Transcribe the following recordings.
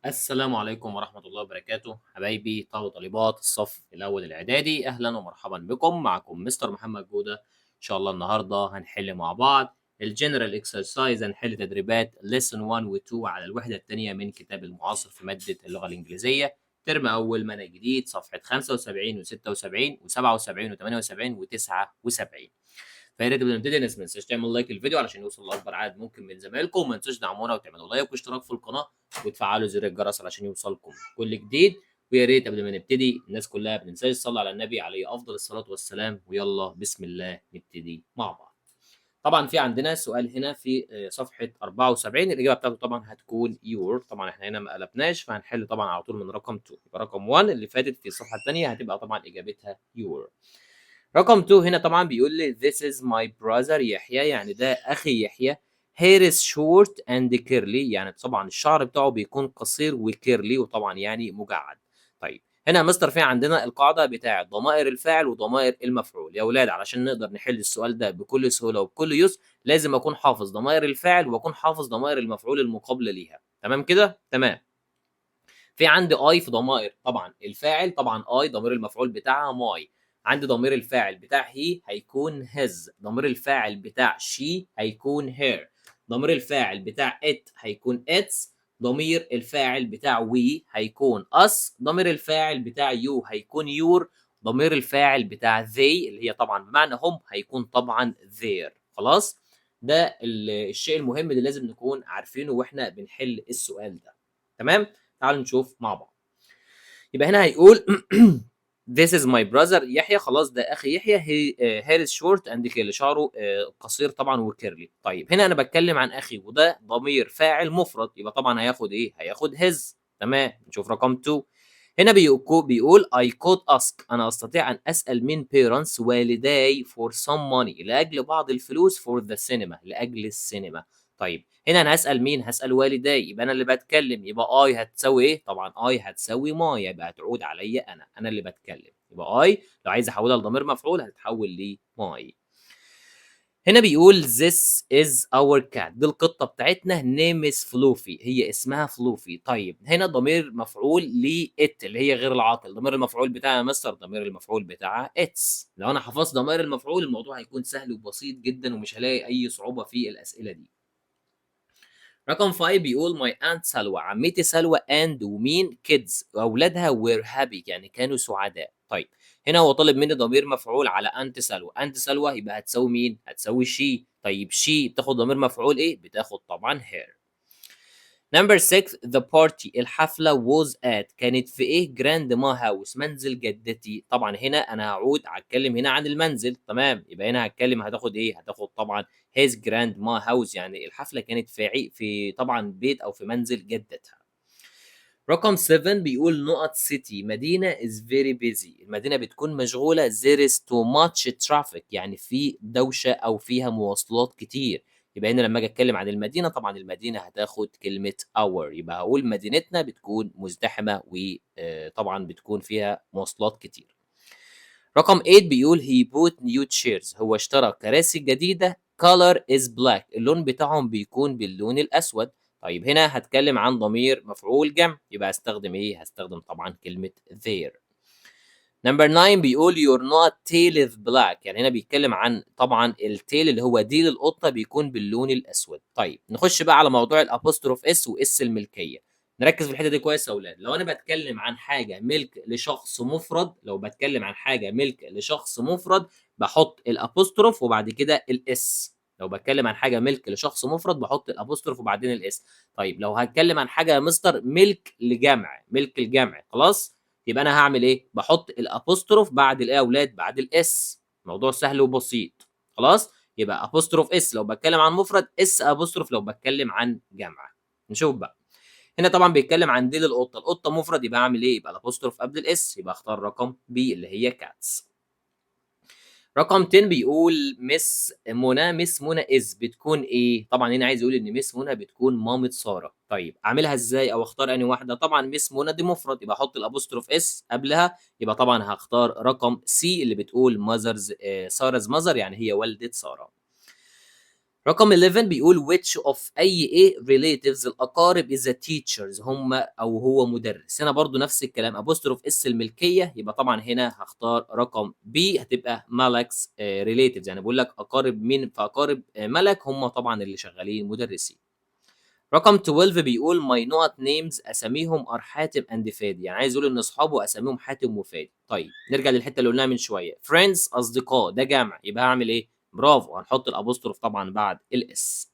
السلام عليكم ورحمة الله وبركاته حبايبي طلبة وطالبات الصف الأول الإعدادي أهلا ومرحبا بكم معكم مستر محمد جودة إن شاء الله النهاردة هنحل مع بعض الجنرال اكسرسايز هنحل تدريبات lesson 1 و 2 على الوحدة الثانية من كتاب المعاصر في مادة اللغة الإنجليزية ترم أول منهج جديد صفحة 75 و 76 و 77 و 78 و 79 فيا ريت قبل ما نبتدي الناس ما تنساش تعمل لايك للفيديو علشان يوصل لاكبر عدد ممكن من زمايلكم وما تنسوش تدعمونا وتعملوا لايك واشتراك في القناه وتفعلوا زر الجرس علشان يوصلكم كل جديد. ويا ريت قبل ما نبتدي الناس كلها ما تنساش تصلي على النبي عليه افضل الصلاه والسلام ويلا بسم الله نبتدي مع بعض. طبعا في عندنا سؤال هنا في صفحه 74 الاجابه بتاعته طبعا هتكون يور. طبعا احنا هنا ما قلبناش فهنحل طبعا على طول من رقم 2 يبقى رقم 1 اللي فاتت في الصفحه الثانيه هتبقى طبعا اجابتها يور. رقم 2 هنا طبعًا بيقول لي this is my brother يحيى يعني ده أخي يحيى hair is short and curly يعني طبعًا الشعر بتاعه بيكون قصير وcurly وطبعًا يعني مجعد. طيب هنا يا مستر في عندنا القاعدة بتاعة ضمائر الفاعل وضمائر المفعول. يا ولاد علشان نقدر نحل السؤال ده بكل سهولة وبكل يسر لازم أكون حافظ ضمائر الفاعل وأكون حافظ ضمائر المفعول المقابلة ليها. تمام كده؟ تمام. في عندي I في ضمائر طبعًا الفاعل طبعًا I ضمير المفعول بتاعها my. عندي ضمير الفاعل بتاع he هيكون his. ضمير الفاعل بتاع she هيكون her. ضمير الفاعل بتاع it هيكون its. ضمير الفاعل بتاع we هيكون us. ضمير الفاعل بتاع you هيكون your. ضمير الفاعل بتاع they اللي هي طبعًا بمعنى هم هيكون طبعًا their. خلاص؟ ده الشيء المهم اللي لازم نكون عارفينه وإحنا بنحل السؤال ده. تمام؟ تعالوا نشوف مع بعض. يبقى هنا هيقول this is my brother يحيى. خلاص ده اخي يحيى. hair is short and curly شعره قصير طبعا وكيرلي. طيب هنا انا بتكلم عن اخي وده ضمير فاعل مفرد يبقى طبعا هياخد ايه؟ هياخد his. تمام نشوف رقم 2. هنا بيقول I could ask أنا أستطيع أن أسأل من parents والداي for some money لأجل بعض الفلوس for the cinema لأجل السينما. طيب هنا أنا هاسأل مين؟ هاسأل والداي يبقى أنا اللي باتكلم يبقى I هتساوي إيه؟ طبعًا I هتساوي my يبقى هتعود عليّا أنا اللي باتكلم يبقى I لو عايز أحولها لضمير مفعول هتتحول لmy. هنا بيقول this is our cat دي القطة بتاعتنا name is فلوفي هي اسمها فلوفي. طيب هنا ضمير مفعول it اللي هي غير العاقل. ضمير المفعول بتاعها يا مستر ضمير المفعول بتاعها its. لو أنا حفظت ضمائر المفعول الموضوع هيكون سهل وبسيط جدًا ومش هالاقي أي صعوبة في الأسئلة دي. رقم 5 بيقول my aunt سلوى عمتي سلوى and ومين kids واولادها were happy يعني كانوا سعداء. طيب هنا هو طالب مني ضمير مفعول على انت سلوى. انت سلوى يبقى هتساوي مين؟ هتساوي she. طيب she بتاخد ضمير مفعول ايه؟ بتاخد طبعا her. نمبر 6 the party الحفلة was at كانت في إيه grandma house منزل جدتي. طبعًا هنا أنا هاتكلم هنا عن المنزل. تمام يبقى هنا هتاخد إيه؟ هتاخد طبعًا his grandma house يعني الحفلة كانت في طبعًا بيت أو في منزل جدتها. رقم 7 بيقول نقط city مدينة is very busy المدينة بتكون مشغولة there is too much traffic يعني في دوشة أو فيها مواصلات كتير. يبقى هنا لما أجي أتكلم عن المدينة طبعًا المدينة هتاخد كلمة our يبقى هاقول مدينتنا بتكون مزدحمة طبعًا بتكون فيها مواصلات كتير. رقم 8 بيقول he bought new chairs هو اشترى كراسي جديدة color is black اللون بتاعهم بيكون باللون الأسود. طيب هنا هاتكلم عن ضمير مفعول جمع يبقى هاستخدم إيه؟ هاستخدم طبعًا كلمة their. نمبر 9 بيقول your not tail is black يعني هنا بيتكلم عن طبعًا الtail اللي هو ديل القطة بيكون باللون الأسود. طيب نخش بقى على موضوع الapostrophe s وs الملكية. نركز في الحتة دي كويس يا أولاد. لو أنا باتكلم عن حاجة ملك لشخص مفرد لو باتكلم عن حاجة ملك لشخص مفرد باحط الapostrophe وبعد كده الs. لو باتكلم عن حاجة ملك لشخص مفرد باحط الapostrophe وبعدين الs. طيب لو هاتكلم عن حاجة يا مستر ملك لجمع ملك الجمع خلاص يبقى أنا هاعمل إيه؟ باحط الapostrophe بعد الإيه يا أولاد؟ بعد الS. الموضوع سهل وبسيط. خلاص؟ يبقى apostrophe S لو باتكلم عن مفرد، S apostrophe لو باتكلم عن جمع. نشوف بقى. هنا طبعًا بيتكلم عن ديل القطة، القطة مفرد يبقى أعمل إيه؟ يبقى الapostrophe قبل الS يبقى أختار رقم B اللي هي cats. رقم 10 بيقول مس منى is بتكون إيه؟ طبعًا هنا عايز يقول إن مس منى بتكون مامة سارة. طيب أعملها إزاي أو أختار أنهي واحدة؟ طبعًا مس منى دي مفرد يبقى أحط الapostrophe s قبلها يبقى طبعًا هاختار رقم C اللي بتقول mother's سارah's mother يعني هي والدة سارة. رقم 11 بيقول which of أي إيه relatives الأقارب is a teachers هم أو هو مدرس. هنا برضو نفس الكلام apostrophe اس الملكية، يبقى طبعا هنا هختار رقم B هتبقى ملك's relatives، يعني بقول لك أقارب مين، فأقارب ملك هم طبعا اللي شغالين مدرسين. رقم 12 بيقول my not names أساميهم are حاتم and فادي، يعني عايز يقول إن أصحابه أساميهم حاتم وفادي. طيب نرجع للحتة اللي قلناها من شوية friends أصدقاء ده جمع، يبقى هعمل إيه؟ برافو، هنحط الأبوستروف طبعا بعد الإس.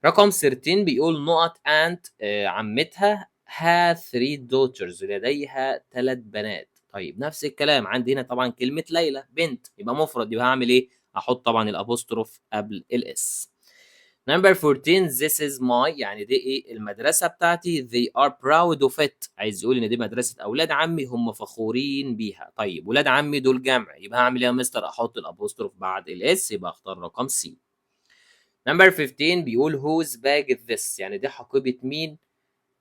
رقم 13 بيقول نقط أنت عمتها had 3 daughters لديها 3 بنات. طيب نفس الكلام عندي هنا طبعا كلمة ليلى بنت، يبقى مفرد، يبقى هعمل إيه؟ هحط طبعا الأبوستروف قبل الإس. Number 14 this is my يعني دي ايه المدرسة بتاعتي they are proud of it، عايز يقول ان دي مدرسة اولاد عمي هم فخورين بيها. طيب ولاد عمي دول جمع، يبقى هعمل ايه يا مستر؟ احط الابوستروف بعد الاس، يبقى اختار رقم سي. Number 15 بيقول whose bag is this يعني دي حقيبة مين؟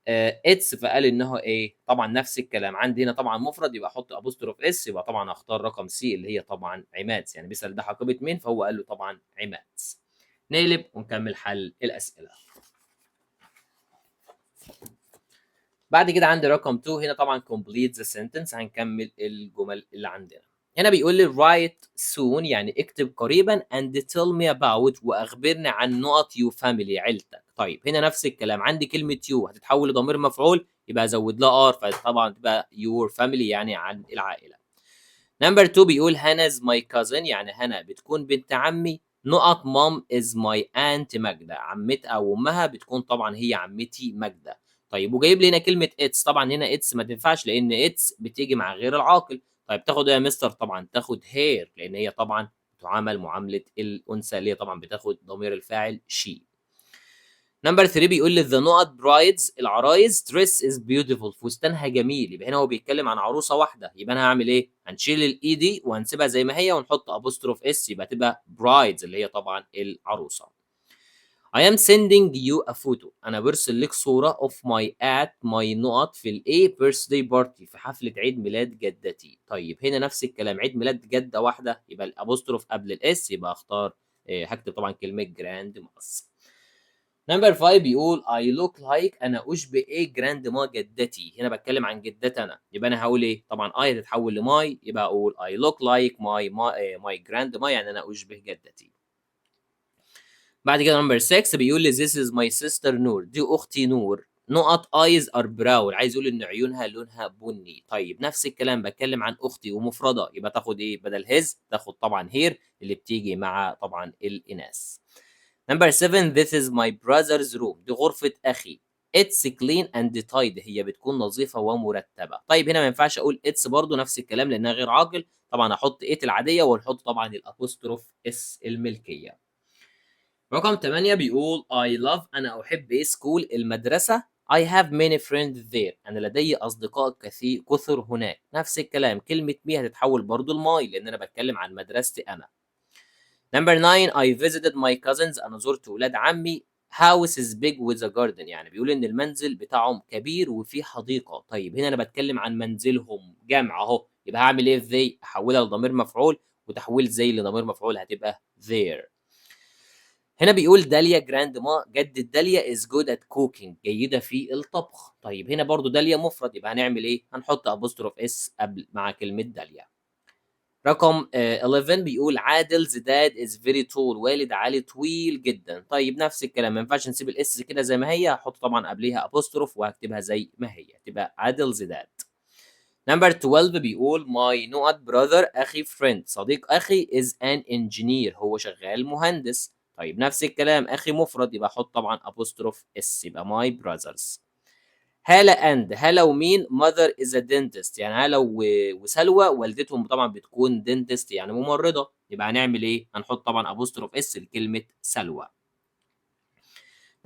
اتس، فقال انها ايه؟ طبعا نفس الكلام عندي هنا طبعا مفرد، يبقى احط ابوستروف اس، يبقى طبعا اختار رقم سي اللي هي طبعا عماد، يعني بيسأل ده حقيبة مين، فهو قال له طبعا عماد. نقلب ونكمل حل الاسئله. بعد كده عندي رقم 2 هنا طبعا complete the sentence، هنكمل الجمل اللي عندنا. هنا بيقول لي write soon يعني اكتب قريبا and tell me about واخبرني عن نقط you family عيلتك. طيب هنا نفس الكلام عندي كلمة you هتتحول لضمير مفعول، يبقى ازود لها ار، فطبعا تبقى your family يعني عن العائلة. نمبر 2 بيقول هنا is my cousin يعني هنا بتكون بنت عمي، نقط mom is my aunt ماجدة، عمتها او امها بتكون طبعا هي عمتي ماجدة. طيب وجايب لي هنا كلمة اتس، طبعا هنا اتس ما تنفعش لان اتس بتيجي مع غير العاقل. طيب تاخد ايه يا مستر؟ طبعا تاخد هير، لان هي طبعا تعامل معاملة الانثى اللي هي طبعا بتاخد ضمير الفاعل شي. نمبر 3 بيقول لي ذا نقط برايدز العرايس دريس از بيوتيفول فستانها جميل، يبقى هنا هو بيتكلم عن عروسه واحده، يبقى انا هعمل ايه؟ هنشيل الاي دي وهنسيبها زي ما هي ونحط ابوستروف اس، يبقى تبقى برايدز اللي هي طبعا العروسه. I am sending you a photo انا برسل لك صوره of my at my نقط في الايه birthday party في حفله عيد ميلاد جدتي. طيب هنا نفس الكلام عيد ميلاد جده واحده، يبقى الابوستروف قبل الاس، يبقى اختار هكتب طبعا كلمه جراند ماس. نمبر 5 بيقول I look like أنا أشبه إيه جراند ما جدتي، هنا بتكلم عن جدتي أنا، يبقى أنا هقول إيه؟ طبعا I هتتحول لماي، يبقى أقول I look like my grandma يعني أنا أشبه جدتي. بعد كده نمبر 6 بيقول لي this is my sister نور دي أختي نور، نقط eyes are brown عايز يقول إن عيونها لونها بني. طيب نفس الكلام بتكلم عن أختي ومفردة، يبقى تاخد إيه بدل his؟ تاخد طبعا here اللي بتيجي مع طبعا الإناث. نمبر 7 this is my brother's room دي غرفة أخي. it's clean and tidy هي بتكون نظيفة ومرتبة. طيب هنا ما ينفعش أقول it's برضو نفس الكلام لأنها غير عاقل، طبعا أحط it العادية ونحط طبعا الأبوستروف اس الملكية. رقم 8 بيقول I love أنا أحب إيه سكول المدرسة. I have many friends there أنا لدي أصدقاء كثر هناك. نفس الكلام كلمة me هتتحول برضو لماي لأن أنا بتكلم عن مدرستي أنا. نمبر 9 I visited my cousins أنا زرت ولاد عمي. house is big with a garden يعني بيقول إن المنزل بتاعهم كبير وفيه حديقة. طيب هنا أنا بتكلم عن منزلهم جمع أهو، يبقى هعمل إيه في they؟ أحولها لضمير مفعول، وتحويل زي لضمير مفعول هتبقى there. هنا بيقول داليا جراند ما جدة داليا is good at cooking جيدة في الطبخ. طيب هنا برضو داليا مفرد، يبقى هنعمل إيه؟ هنحط أبوستروف اس قبل مع كلمة داليا. رقم 11 بيقول عادل's dad is very tall والد علي طويل جدا. طيب نفس الكلام ما ينفعش نسيب الاس كده زي ما هي، هحط طبعا قبليها ابوستروف وهكتبها زي ما هي تبقى عادل's dad. نمبر 12 بيقول my نقط brother اخي friend صديق اخي is an engineer هو شغال مهندس. طيب نفس الكلام اخي مفرد، يبقى احط طبعا ابوستروف اس يبقى my brothers. هالة اند هالة ومين mother is a dentist يعني هالة وسلوى والدتهم طبعا بتكون dentist يعني ممرضة، يبقى هنعمل ايه؟ هنحط طبعا ابوستروف اس لكلمة سلوى.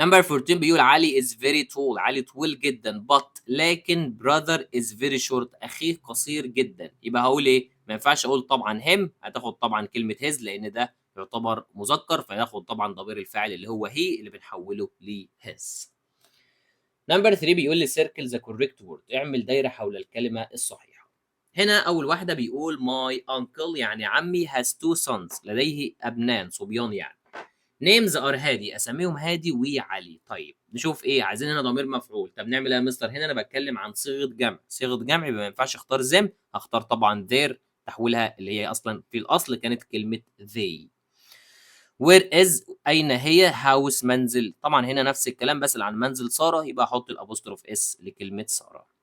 نمبر 14 بيقول علي is very tall علي طويل جدا but لكن brother is very short اخيه قصير جدا. يبقى هقول ايه؟ ما ينفعش اقول طبعا him هتاخد طبعا كلمة his لان ده يعتبر مذكر، فياخد طبعا ضمير الفاعل اللي هو he اللي بنحوله ل his. نمبر 3 بيقول لي circle the correct word اعمل دايره حول الكلمه الصحيحه. هنا اول واحده بيقول my uncle يعني عمي has two sons لديه ابنان صبيان يعني. names are هادي، اساميهم هادي وعلي. طيب نشوف ايه، عايزين هنا ضمير مفعول. طب نعمل ايه يا مستر؟ هنا انا بتكلم عن صيغه جمع، صيغه جمع يبقى ما ينفعش اختار them، هختار طبعا their، تحويلها اللي هي اصلا في الاصل كانت كلمه they. where is اين هي، house منزل، طبعا هنا نفس الكلام بس عن منزل ساره يبقى احط الابوستروف اس لكلمه ساره.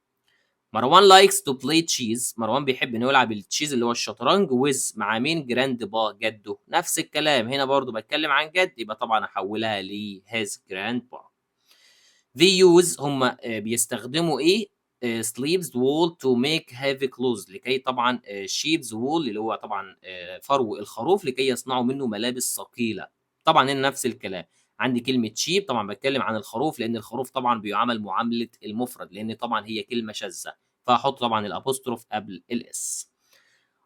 مروان likes to play chess، مروان بيحب انه يلعب التشيز اللي هو الشطرنج with مع مين؟ جراند با، جده. نفس الكلام هنا برضو بتكلم عن جد يبقى طبعا احولها ل his grandpa. they use هم بيستخدموا ايه؟ sleeves wool to make heavy clothes، لكي طبعا sheep's wool اللي هو طبعا فرو الخروف، لكي يصنعوا منه ملابس ثقيله. طبعا هنا نفس الكلام، عندي كلمه sheep طبعا بتكلم عن الخروف، لان الخروف طبعا بيعامل معامله المفرد، لان طبعا هي كلمه شاذه، فهحط طبعا الابوستروف قبل الاس.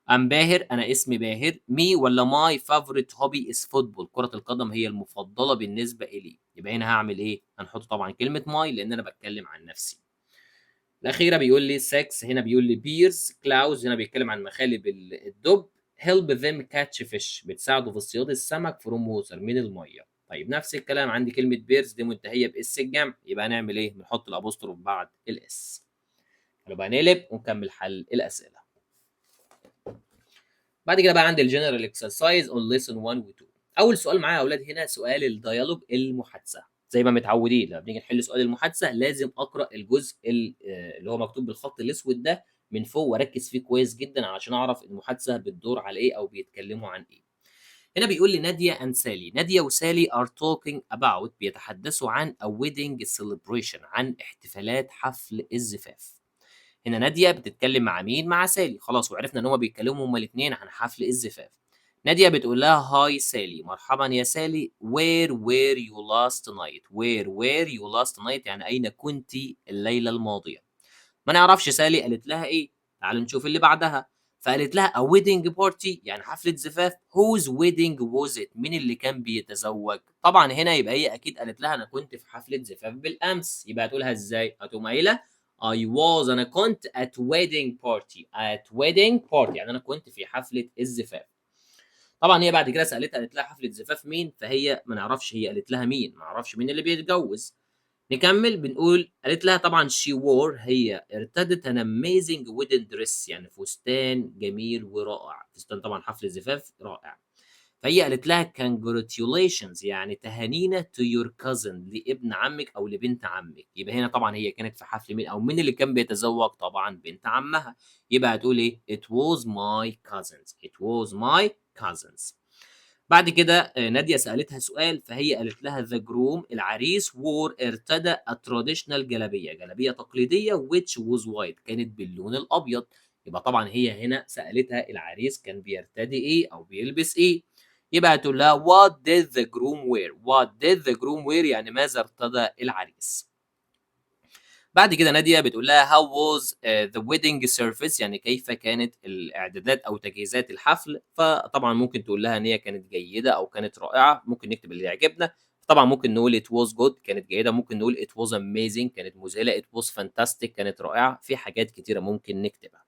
ام باهر، انا اسمي باهر. مي ولا ماي فافوريت هوبي از فوتبول، كرة القدم هي المفضلة بالنسبة إلي. يبقى هنا هعمل ايه؟ هنحط طبعا كلمة ماي لأن أنا بتكلم عن نفسي. الأخيرة بيقول لي سكس، هنا بيقول لي بيرز. كلاوز هنا بيتكلم عن مخالب الدب. help them catch fish، بتساعده في اصطياد السمك from water من المية. طيب نفس الكلام عندي كلمة بيرز دي منتهية بإس الجمع، يبقى هنعمل ايه؟ نحط الأبوستروف بعد الإس. يبقى نقلب ونكمل حل الأسئلة. بعد كده بقى عندي الجنرال اكسرسايز اون ليسون 1 و 2. اول سؤال معايا يا اولاد هنا سؤال الديالوج، المحادثه. زي ما متعودين لما بنيجي نحل سؤال المحادثه لازم اقرا الجزء اللي هو مكتوب بالخط الاسود ده من فوق واركز فيه كويس جدا علشان اعرف المحادثه بتدور على ايه او بيتكلموا عن ايه. هنا بيقول لي ناديه اند سالي، ناديه وسالي are talking about، بيتحدثوا عن a wedding celebration، عن احتفالات حفل الزفاف. هنا نادية بتتكلم مع مين؟ مع سالي. خلاص وعرفنا ان هما بيتكلموا هما الاثنين عن حفل الزفاف. نادية بتقول لها هاي سالي، مرحبا يا سالي. where were you last night، where were you last night يعني اين كنت الليلة الماضية. ما نعرفش سالي قالت لها ايه، تعالوا نشوف اللي بعدها. فقالت لها a wedding party يعني حفلة زفاف. whose wedding was it، مين اللي كان بيتزوج. طبعا هنا يبقى هي اكيد قالت لها انا كنت في حفلة زفاف بالامس، يبقى هتقولها ازاي؟ هتقوم قايله انا كنت at wedding party، at wedding party يعني انا كنت في حفلة الزفاف. طبعا هي بعد كده سالتها قالت لها حفلة زفاف مين، فهي ما نعرفش هي قالت لها مين، ما نعرفش مين اللي بيتجوز. نكمل بنقول قالت لها طبعا she wore، هي ارتدت an amazing wedding dress يعني فستان جميل ورائع، فستان طبعا حفل زفاف رائع. فهي قالت لها congratulations يعني تهانينا to your cousin، لابن عمك او لبنت عمك. يبقى هنا طبعا هي كانت في حفل مين او مين اللي كان بيتزوج؟ طبعا بنت عمها. يبقى هتقول ايه؟ it was my cousins، it was my cousins. بعد كده نادية سألتها سؤال فهي قالت لها the groom العريس wore ارتدى a traditional جلابية، جلابية تقليدية which was white كانت باللون الأبيض. يبقى طبعا هي هنا سألتها العريس كان بيرتدي ايه او بيلبس ايه. يبقى هتقول لها what did the groom wear، what did the groom wear يعني ماذا ارتدى العريس. بعد كده نادية بتقول لها how was the wedding service يعني كيف كانت الإعدادات أو تجهيزات الحفل. فطبعا ممكن تقول لها إن هي كانت جيدة أو كانت رائعة، ممكن نكتب اللي يعجبنا. طبعا ممكن نقول it was good كانت جيدة، ممكن نقول it was amazing كانت مذهلة، it was fantastic كانت رائعة، في حاجات كتيرة ممكن نكتبها.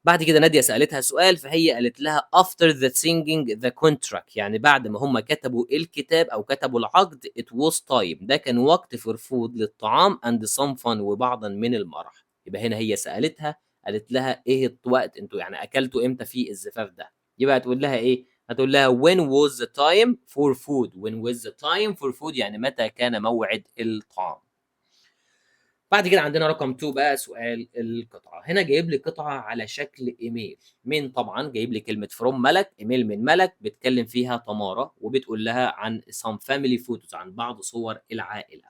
بعد كده نادية سألتها سؤال فهي قالت لها after the singing the contract يعني بعد ما هم كتبوا الكتاب أو كتبوا العقد it was time ده كان وقت for food للطعام and some fun وبعضا من المرح. يبقى هنا هي سألتها قالت لها إيه الوقت أنتوا يعني أكلتوا إمتى في الزفاف ده. يبقى هتقول لها إيه؟ هتقول لها when was the time for food، when was the time for food يعني متى كان موعد الطعام. بعد كده عندنا رقم 2 بقى سؤال القطعة. هنا جايب لي قطعة على شكل ايميل من طبعا جايب لي كلمة فروم ملك، ايميل من ملك بتكلم فيها تمارا وبتقول لها عن some family photos عن بعض صور العائلة.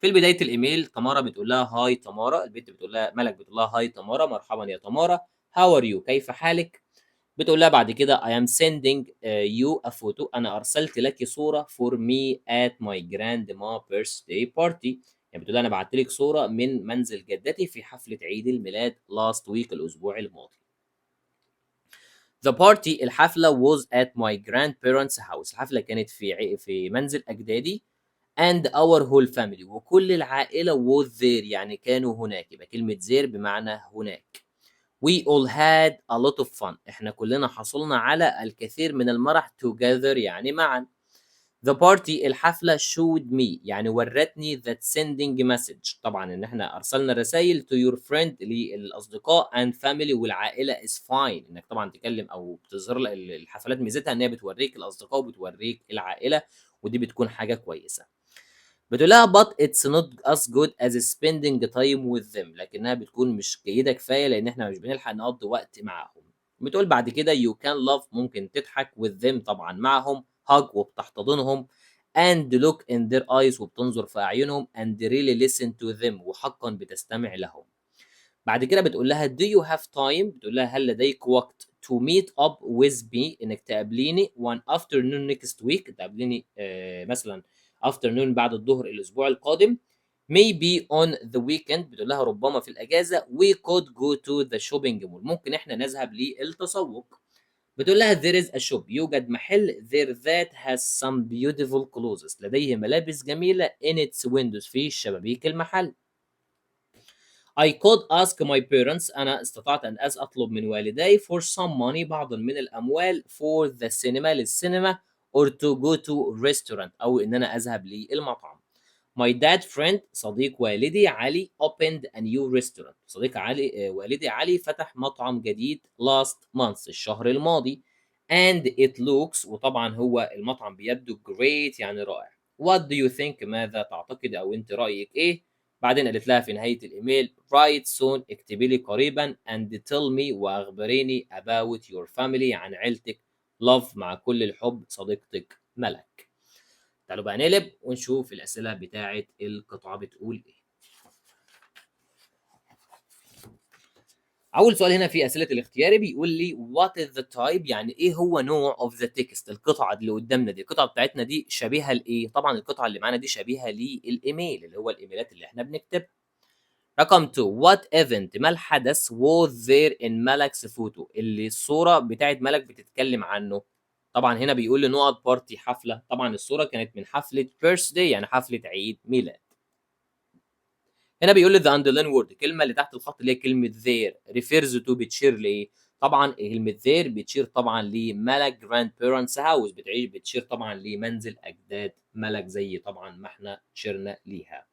في بداية الايميل تمارا بتقول لها هاي تمارا، البنت بتقول لها ملك بتقول لها هاي تمارا مرحبا يا تمارا. هاو ار يو كيف حالك. بتقول لها بعد كده I am sending you a photo أنا أرسلت لك صورة for me at my grandma birthday party يعني بتقول أنا بعت لك صورة من منزل جدتي في حفلة عيد الميلاد last week الأسبوع الماضي. The party الحفلة was at my grandparents house، الحفلة كانت في منزل أجدادي and our whole family وكل العائلة was there يعني كانوا هناك. يبقى كلمة there بمعنى هناك. We all had a lot of fun احنا كلنا حصلنا على الكثير من المرح together يعني معا. The party الحفلة showed me يعني ورتني that sending message طبعا ان احنا ارسلنا رسائل to your friend للاصدقاء and family والعائلة is fine انك طبعا تكلم او بتظهر الحفلات ميزتها ان هي بتوريك الاصدقاء وبتوريك العائلة ودي بتكون حاجة كويسة. بتقول لها but it's not as good as spending time with them لكنها بتكون مش جيدة كفاية لان احنا مش بنلحق نقضي وقت معاهم. بتقول بعد كده you can love ممكن تضحك with them طبعا معهم hug وبتحتضنهم and look in their eyes وبتنظر في أعينهم and really listen to them وحقا بتستمع لهم. بعد كده بتقول لها do you have time بتقول لها هل لديك وقت to meet up with me انك تقابليني one afternoon next week تقابليني مثلا afternoon بعد الظهر الاسبوع القادم maybe on the weekend بتقول لها ربما في الاجازه we could go to the shopping mall ممكن احنا نذهب للتسوق. بتقول لها there is a shop يوجد محل there that has some beautiful clothes لديه ملابس جميله in its windows في شبابيك المحل. I could ask my parents أنا استطعت أن أطلب من والدي for some money بعضا من الأموال for the cinema للسينما or to go to restaurant أو إن أنا أذهب للمطعم. My dad friend صديق والدي علي opened a new restaurant صديق علي والدي علي فتح مطعم جديد last month الشهر الماضي and it looks وطبعا هو المطعم بيبدو great يعني رائع. What do you think ماذا تعتقد أو أنت رأيك إيه؟ بعدين قالت لها في نهاية الإيميل write soon اكتبي لي قريبا and tell me وأخبريني about your family عن عيلتك love مع كل الحب صديقتك ملك. تعالوا بقى نقلب ونشوف الأسئلة بتاعة القطعة بتقول إيه. أول سؤال هنا في أسئلة الاختياري بيقول لي what is the type يعني إيه هو نوع of the text القطعة اللي قدامنا دي القطعة بتاعتنا دي شبيهة لإيه؟ طبعا القطعة اللي معانا دي شبيهة للإيميل اللي هو الإيميلات اللي إحنا بنكتبها. رقم 2 what event ما الحدث was there in ملك's photo اللي الصورة بتاعت ملك بتتكلم عنه. طبعا هنا بيقول لي نقط بارتي حفلة طبعا الصورة كانت من حفلة birthday يعني حفلة عيد ميلاد. هنا بيقول لي the underline word الكلمة اللي تحت الخط اللي هي كلمة there refers to بتشير لإيه؟ طبعا كلمة there بتشير طبعا لملك grandparents house بتشير طبعا لمنزل أجداد ملك زي طبعا ما احنا شرنا ليها.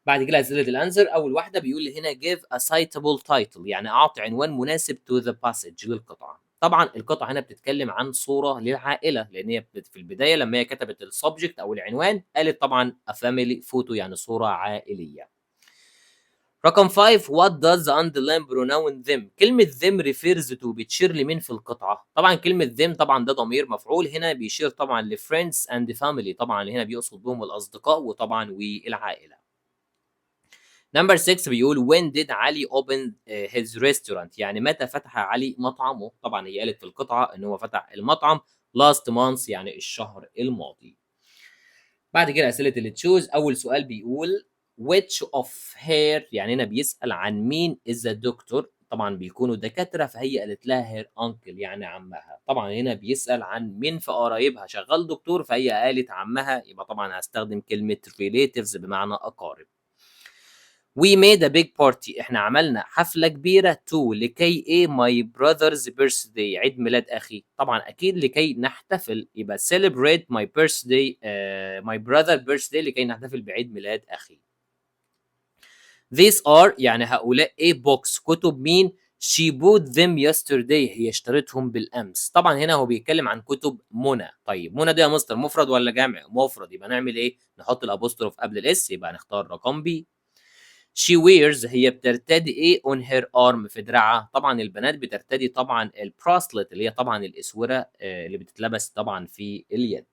بعد كده أسئلة الأنسر أول واحدة بيقول لي هنا give a citable title يعني أعطي عنوان مناسب to the passage للقطعة. طبعا القطعة هنا بتتكلم عن صورة للعائلة لأن هي في البداية لما هي كتبت السبجكت أو العنوان قالت طبعا a family photo يعني صورة عائلية. رقم 5 what does the underline pronoun them كلمة them refers to بتشير لمين في القطعة. طبعا كلمة them طبعا ده ضمير مفعول هنا بيشير طبعا ل friends and family طبعا هنا بيقصد بهم الأصدقاء وطبعا والعائلة. نمبر 6 بيقول when did علي open his restaurant يعني متى فتح علي مطعمه. طبعا هي قالت في القطعة ان هو فتح المطعم last month يعني الشهر الماضي. بعد كده أسئلة اللي تشوز أول سؤال بيقول which of her يعني هنا بيسأل عن مين is the doctor طبعا بيكونوا دكاترة فهي قالت لها her uncle يعني عمها. طبعا هنا بيسأل عن مين في قرايبها شغال دكتور فهي قالت عمها يبقى طبعا هستخدم كلمة relatives بمعنى أقارب. We made a big party احنا عملنا حفلة كبيرة to لكي ايه my brother's birthday عيد ميلاد اخي. طبعا اكيد لكي نحتفل يبقى celebrate my birthday my brother birthday لكي نحتفل بعيد ميلاد اخي. These are يعني هؤلاء ايه books كتب مين she bought them yesterday هي اشترتهم بالامس. طبعا هنا هو بيتكلم عن كتب منى. طيب منى دي يا مستر مفرد ولا جمع؟ مفرد يبقى نعمل ايه؟ نحط الابوستروف قبل الاس يبقى نختار رقم بي. she wears هي بترتدي ايه on her arm في دراعها. طبعا البنات بترتدي طبعا البراسلت اللي هي طبعا الاسوره اللي بتتلبس طبعا في اليد.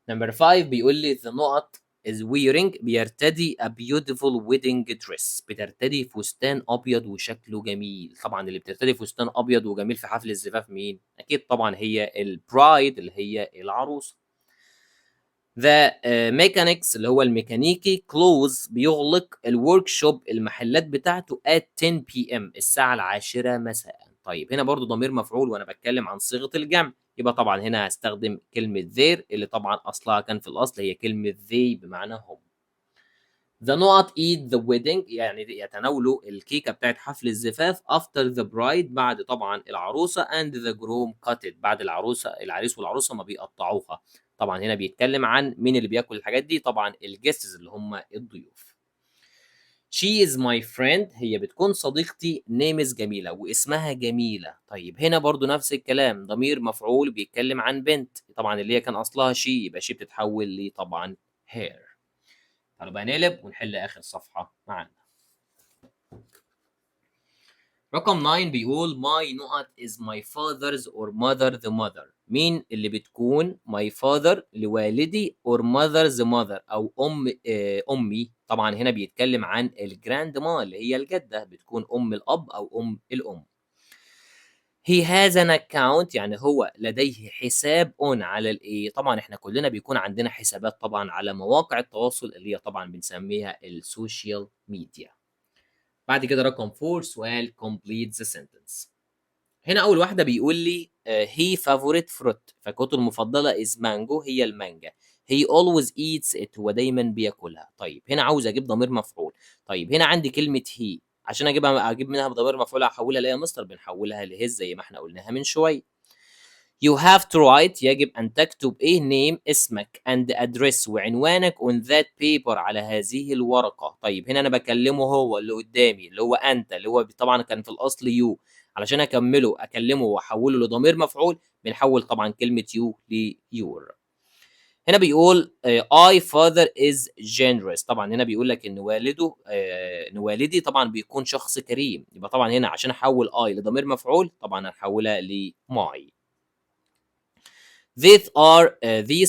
نمبر 5 بيقول لي the نقط is wearing بيرتدي a beautiful wedding dress بترتدي فستان ابيض وشكله جميل. طبعا اللي بترتدي فستان ابيض وجميل في حفل الزفاف مين؟ اكيد طبعا هي البرايد اللي هي العروسه. The mechanics اللي هو الميكانيكي close بيغلق الورك شوب المحلات بتاعته at 10 p.m. الساعة العاشرة مساء. طيب هنا برضو ضمير مفعول وأنا بتكلم عن صيغة الجمع يبقى طبعا هنا هستخدم كلمة their اللي طبعا أصلها كان في الأصل هي كلمة they بمعنى هم. The نقط eat the wedding يعني يتناولوا الكيكة بتاعت حفل الزفاف after the bride بعد طبعا العروسة and the groom cut it بعد العريس والعروسة ما بيقطعوها. طبعًا هنا بيتكلم عن مين اللي بياكل الحاجات دي، طبعًا الguests اللي هم الضيوف. She is my friend هي بتكون صديقتي name is جميلة واسمها جميلة. طيب هنا برضه نفس الكلام ضمير مفعول بيتكلم عن بنت، طبعًا اللي هي كان أصلها she يبقى she بتتحول طبعًا her. تعالوا بقى نقلب ونحل آخر صفحة معانا. رقم 9 بيقول my نقط is my father's or mother the mother. مين اللي بتكون my father لوالدي or mother the mother أو أمي. طبعًا هنا بيتكلم عن الgrandma اللي هي الجدة، بتكون أم الأب أو أم الأم. he has an account يعني هو لديه حساب on على الإيه؟ طبعًا إحنا كلنا بيكون عندنا حسابات طبعًا على مواقع التواصل اللي هي طبعًا بنسميها السوشيال ميديا. بعد كده رقم 4 سؤال complete the sentence. هنا أول واحدة بيقول لي he favorite fruit فاكهته المفضلة is mango هي المانجا. he always eats it هو دايمًا بياكلها. طيب هنا عاوز أجيب ضمير مفعول. طيب هنا عندي كلمة he عشان أجيب منها بضمير مفعول هاحولها لإيه يا مستر؟ بنحولها لhis زي ما إحنا قلناها من شوية. You have to write يجب أن تكتب إيه name اسمك and address وعنوانك on that paper على هذه الورقة. طيب هنا أنا باكلمه هو اللي قدامي اللي هو أنت اللي هو طبعًا كان في الأصل you علشان أكلمه وأحوله لضمير مفعول بنحول طبعًا كلمة you ليور. هنا بيقول I father is generous طبعًا هنا بيقول لك إن والده إن والدي طبعًا بيكون شخص كريم، يبقى طبعًا هنا عشان أحوّل I لضمير مفعول طبعًا هنحولها لmy. these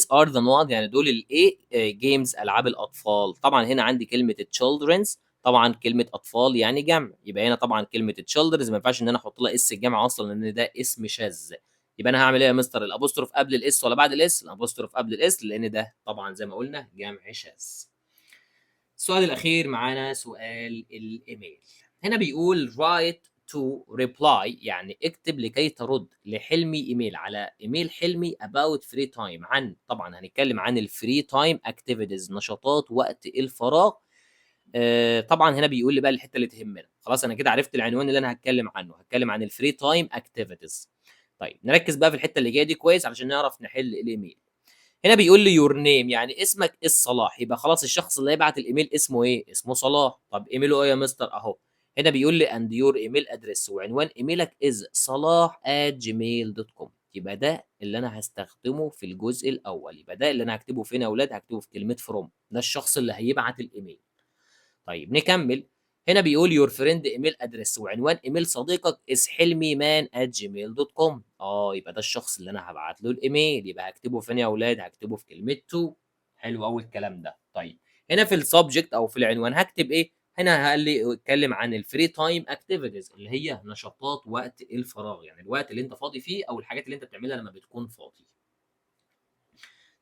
are the نقط يعني دول الإيه games ألعاب الأطفال. طبعًا هنا عندي كلمة children's طبعًا كلمة أطفال يعني جمع، يبقى هنا طبعًا كلمة children's ما ينفعش إن أنا أحط لها اس الجمع أصلًا لأن ده اسم شاذ. يبقى أنا هاعمل إيه يا مستر الأبوستروف قبل الإس والّا بعد الإس؟ الأبوستروف قبل الإس لأن ده طبعًا زي ما قلنا جمع شاذ. السؤال الأخير معانا سؤال الإيميل. هنا بيقول write to reply يعني اكتب لكي ترد لحلمي إيميل على إيميل حلمي about free time عن طبعًا هنتكلم عن الfree time activities نشاطات وقت الفراغ. طبعًا هنا بيقول لي بقى الحتة اللي تهمنا، خلاص أنا كده عرفت العنوان اللي أنا هاتكلم عنه، هاتكلم عن الfree time activities. طيب نركز بقى في الحتة اللي جاية دي كويس علشان نعرف نحل الإيميل. هنا بيقول لي your name يعني اسمك صلاح، يبقى خلاص الشخص اللي هيبعت الإيميل اسمه إيه؟ اسمه صلاح. طب إيميله إيه يا مستر؟ أهو. هنا بيقول لي and your email address وعنوان إيميلك is صلاح@gmail.com يبقى ده اللي أنا هاستخدمه في الجزء الأول، يبقى ده اللي أنا هاكتبه فين يا ولاد؟ هاكتبه في كلمة from ده الشخص اللي هيبعت الإيميل. طيب نكمل. هنا بيقول your friend email address وعنوان إيميل صديقك is حلميمان@gmail.com يبقى ده الشخص اللي أنا هابعت له الإيميل، يبقى هاكتبه فين يا ولاد؟ هاكتبه في كلمة to. حلو أوي الكلام ده. طيب هنا في الsubject أو في العنوان هاكتب إيه؟ هنا قال لي اتكلم عن الfree time activities اللي هي نشاطات وقت الفراغ، يعني الوقت اللي أنت فاضي فيه أو الحاجات اللي أنت بتعملها لما بتكون فاضي.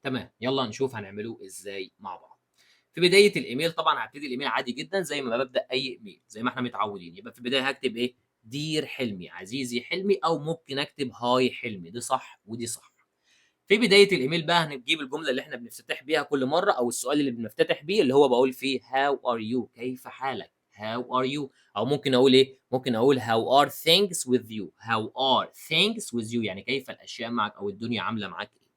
تمام، يالّا نشوف هنعمله إزاي مع بعض. في بداية الإيميل طبعًا هابتدي الإيميل عادي جدًا زي ما بابدأ أي إيميل، زي ما إحنا متعودين، يبقى في البداية هاكتب إيه، دير حلمي، عزيزي حلمي أو ممكن أكتب هاي حلمي، دي صح ودي صح. في بداية الإيميل بقى هنجيب الجملة اللي إحنا بنفتتح بيها كل مرة أو السؤال اللي بنفتتح بيه اللي هو باقول فيه how are you كيف حالك؟ how are you أو ممكن أقول إيه، ممكن أقول how are things with you how are things with you يعني كيف الأشياء معك أو الدنيا عاملة معاك إيه.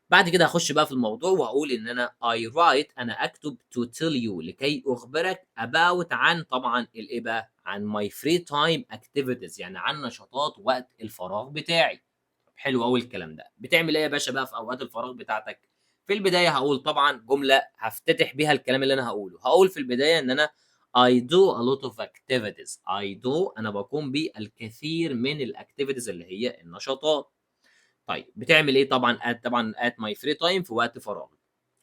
بعد كده هاخش بقى في الموضوع وهاقول إن أنا I write أنا أكتب to tell you لكي أخبرك about عن طبعًا الإيه بقى، عن my free time activities يعني عن نشاطات وقت الفراغ بتاعي. حلو أوي الكلام ده. بتعمل إيه يا باشا بقى في أوقات الفراغ بتاعتك؟ في البداية هاقول طبعًا جملة هافتتح بيها الكلام اللي أنا هاقوله، هاقول في البداية إن أنا I do a lot of activities I do أنا باقوم بالكثير من الactivities اللي هي النشاطات. طيب بتعمل إيه طبعًا طبعًا at my free time في وقت فراغي.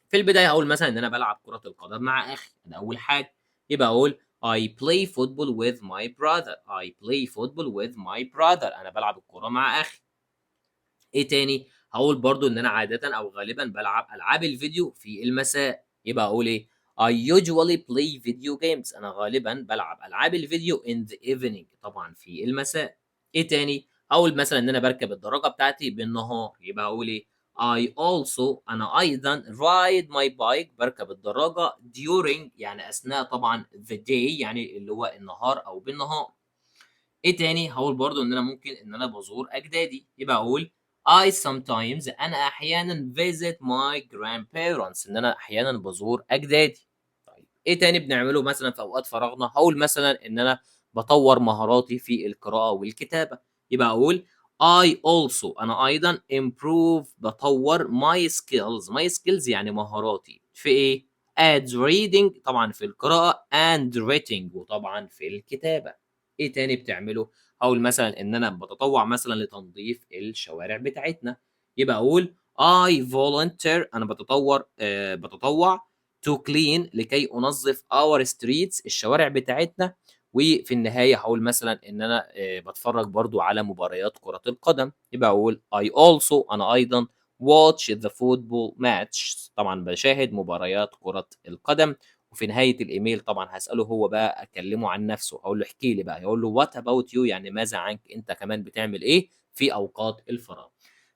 في البداية هاقول مثلًا إن أنا بالعب كرة القدم مع أخي، ده أول حاجة. يبقى أقول I play football with my brother I play football with my brother أنا بالعب الكورة مع أخي. إيه تاني؟ هاقول برضه إن أنا عادةً أو غالبًا بالعب ألعاب الفيديو في المساء، يبقى أقول إيه I usually play video games أنا غالبًا بالعب ألعاب الفيديو in the evening طبعًا في المساء. إيه تاني؟ هاقول مثلًا إن أنا باركب الدراجة بتاعتي بالنهار، يبقى هاقول إيه I also أنا أيضًا ride my bike باركب الدراجة during يعني أثناء طبعًا the day يعني اللي هو النهار أو بالنهار. إيه تاني؟ هاقول برضه إن أنا ممكن إن أنا بازور أجدادي، يبقى أقول I sometimes أنا أحيانًا visit my grandparents إن أنا أحيانًا بازور أجدادي. طيب إيه تاني بنعمله مثلًا في أوقات فراغنا؟ هاقول مثلًا إن أنا باطوّر مهاراتي في القراءة والكتابة، يبقى أقول I also أنا أيضًا improve باطوّر my skills يعني مهاراتي في إيه؟ at reading طبعًا في القراءة and writing وطبعًا في الكتابة. إيه تاني بتعمله؟ هاقول مثلًا إن أنا باتطوّع مثلًا لتنضيف الشوارع بتاعتنا، يبقى أقول I volunteer أنا باتطوّع to clean لكي أنظّف our streets الشوارع بتاعتنا، وفي النهاية هاقول مثلًا إن أنا باتفرّج برضه على مباريات كرة القدم، يبقى أقول I also أنا أيضًا watch the football match طبعًا باشاهد مباريات كرة القدم. وفي نهاية الإيميل طبعًا هاسأله هو بقى أكلّمه عن نَفْسه، أقول له احكِ لي بقى، هاقول له what about you يعني ماذا عنك أنت كمان بتعمل إيه في أوقات الفراغ.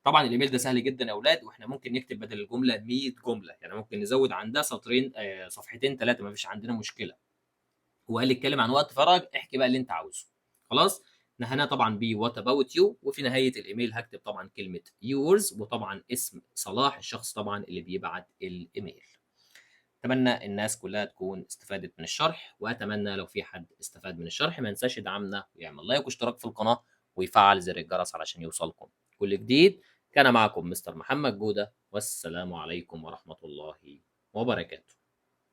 طبعًا الإيميل ده سهل جدًا يا أولاد، وإحنا ممكن نكتب بدل الجملة 100 جملة، يعني ممكن نزوّد عن ده سطرين صفحتين 3 ما فيش عندنا مشكلة. هو قال لي اتكلم عن وقت فراغ، احكِ بقى اللي أنت عاوزه. خلاص؟ نهيناه طبعًا بwhat about you وفي نهاية الإيميل هاكتب طبعًا كلمة yours وطبعًا اسم صلاح الشخص طبعًا اللي بيبعت الإيميل. أتمنى الناس كلها تكون استفادت من الشرح، وأتمنى لو في حد استفاد من الشرح ما ينساش يدعمنا ويعمل لايك واشتراك في القناة ويفعل زر الجرس علشان يوصلكم كل جديد. كان معكم مستر محمد جودة والسلام عليكم ورحمة الله وبركاته.